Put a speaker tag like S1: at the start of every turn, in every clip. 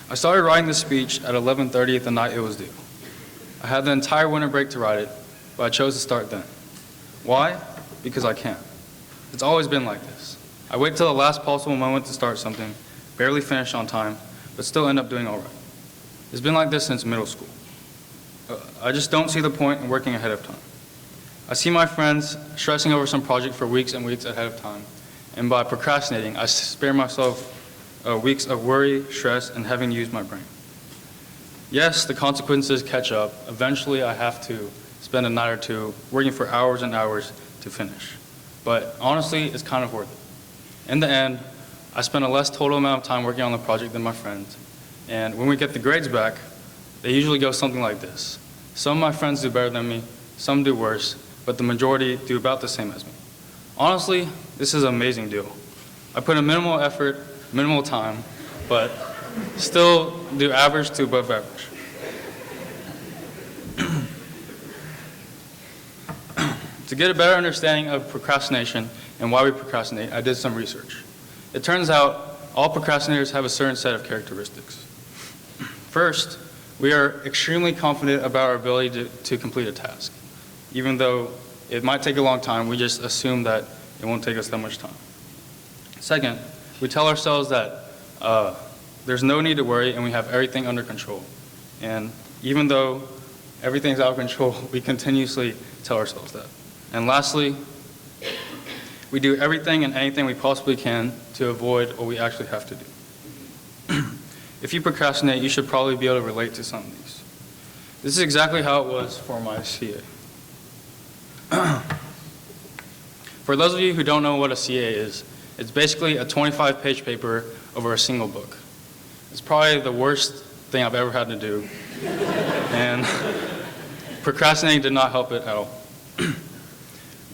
S1: I started writing this speech at 11:30 the night it was due. I had the entire winter break to write it, but I chose to start then. Why? Because I can. It's always been like this. I wait till the last possible moment to start something, barely finish on time, but still end up doing all right. It's been like this since middle school. I just don't see the point in working ahead of time. I see my friends stressing over some project for weeks and weeks ahead of time, and by procrastinating, I spare myself weeks of worry, stress, and having to use my brain. Yes, the consequences catch up. Eventually, I have to spend a night or two working for hours and hours to finish. But honestly, it's kind of worth it. In the end, I spend a less total amount of time working on the project than my friends, and when we get the grades back, they usually go something like this. Some of my friends do better than me, some do worse, but the majority do about the same as me. Honestly, this is an amazing deal. I put in minimal effort, minimal time, but still do average to above average. To get a better understanding of procrastination and why we procrastinate, I did some research. It turns out all procrastinators have a certain set of characteristics. First, we are extremely confident about our ability to complete a task. Even though it might take a long time, we just assume that it won't take us that much time. Second, we tell ourselves that there's no need to worry and we have everything under control. And even though everything's out of control, we continuously tell ourselves that. And lastly, we do everything and anything we possibly can to avoid what we actually have to do. If you procrastinate, you should probably be able to relate to some of these. This is exactly how it was for my CA. For those of you who don't know what a CA is, it's basically a 25-page paper over a single book. It's probably the worst thing I've ever had to do, and procrastinating did not help it at all.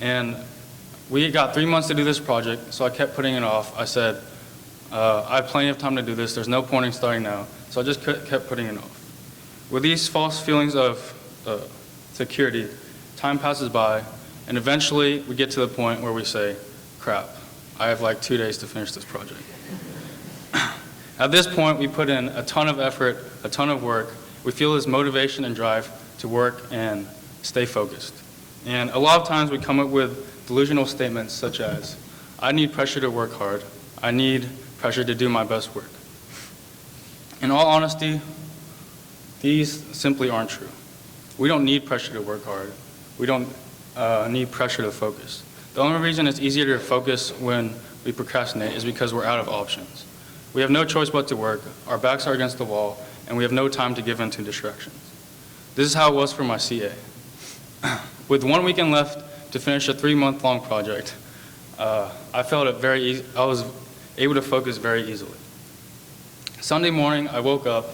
S1: And we got 3 months to do this project, so I kept putting it off. I said, I have plenty of time to do this. There's no point in starting now. So I just kept putting it off. With these false feelings of security, time passes by, and eventually we get to the point where we say, crap, I have like 2 days to finish this project. At this point, we put in a ton of effort, a ton of work. We feel this motivation and drive to work and stay focused. And a lot of times we come up with delusional statements such as, I need pressure to work hard. I need pressure to do my best work. In all honesty, these simply aren't true. We don't need pressure to work hard. We don't need pressure to focus. The only reason it's easier to focus when we procrastinate is because we're out of options. We have no choice but to work, our backs are against the wall, and we have no time to give in to distractions. This is how it was for my CA. With 1 weekend left to finish a 3-month-long project, I felt it very easy. I was able to focus very easily. Sunday morning, I woke up,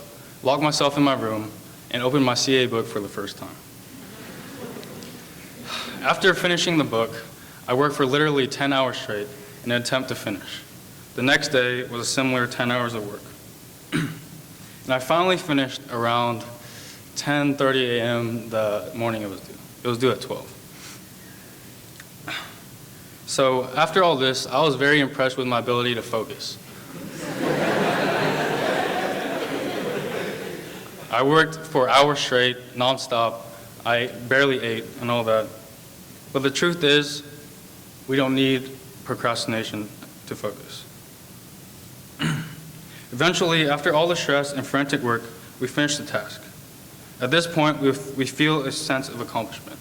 S1: locked myself in my room, and opened my CA book for the first time. After finishing the book, I worked for literally 10 hours straight in an attempt to finish. The next day was a similar 10 hours of work. And I finally finished around 10:30 a.m. the morning it was due. It was due at 12. So after all this, I was very impressed with my ability to focus. I worked for hours straight, nonstop. I barely ate and all that. But the truth is, we don't need procrastination to focus. Eventually, after all the stress and frantic work, we finish the task. At this point, we feel a sense of accomplishment.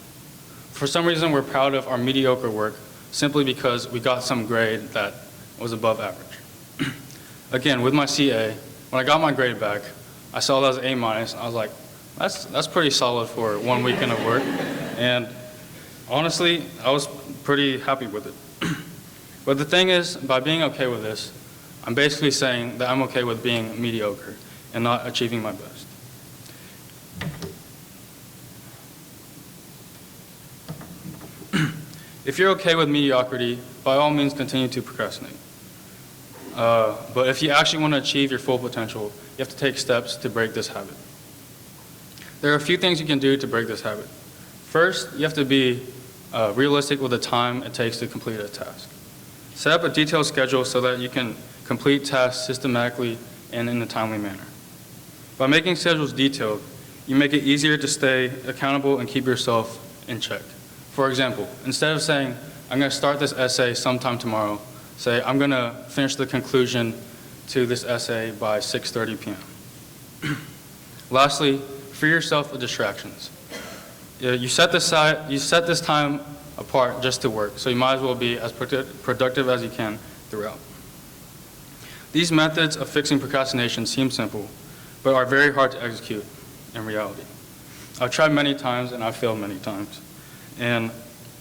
S1: For some reason, we're proud of our mediocre work simply because we got some grade that was above average. Again, with my CA, when I got my grade back, I saw that as A-. I was like, that's pretty solid for 1 weekend of work. And honestly, I was pretty happy with it. But the thing is, by being okay with this, I'm basically saying that I'm okay with being mediocre and not achieving my best. If you're okay with mediocrity, by all means continue to procrastinate. But if you actually want to achieve your full potential, you have to take steps to break this habit. There are a few things you can do to break this habit. First, you have to be realistic with the time it takes to complete a task. Set up a detailed schedule so that you can complete tasks systematically and in a timely manner. By making schedules detailed, you make it easier to stay accountable and keep yourself in check. For example, instead of saying, I'm going to start this essay sometime tomorrow, say, I'm going to finish the conclusion to this essay by 6:30 p.m. Lastly, free yourself of distractions. You set this time apart just to work, so you might as well be as productive as you can throughout. These methods of fixing procrastination seem simple, but are very hard to execute in reality. I've tried many times and I've failed many times. And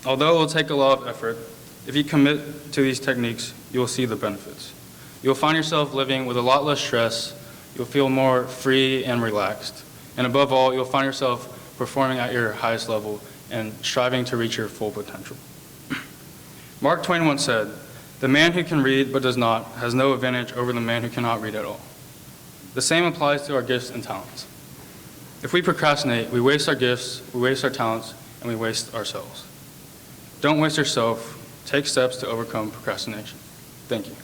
S1: although it will take a lot of effort, if you commit to these techniques, you will see the benefits. You'll find yourself living with a lot less stress, you'll feel more free and relaxed, and above all, you'll find yourself performing at your highest level and striving to reach your full potential. Mark Twain once said, "The man who can read but does not has no advantage over the man who cannot read at all." The same applies to our gifts and talents. If we procrastinate, we waste our gifts, we waste our talents, and we waste ourselves. Don't waste yourself. Take steps to overcome procrastination. Thank you.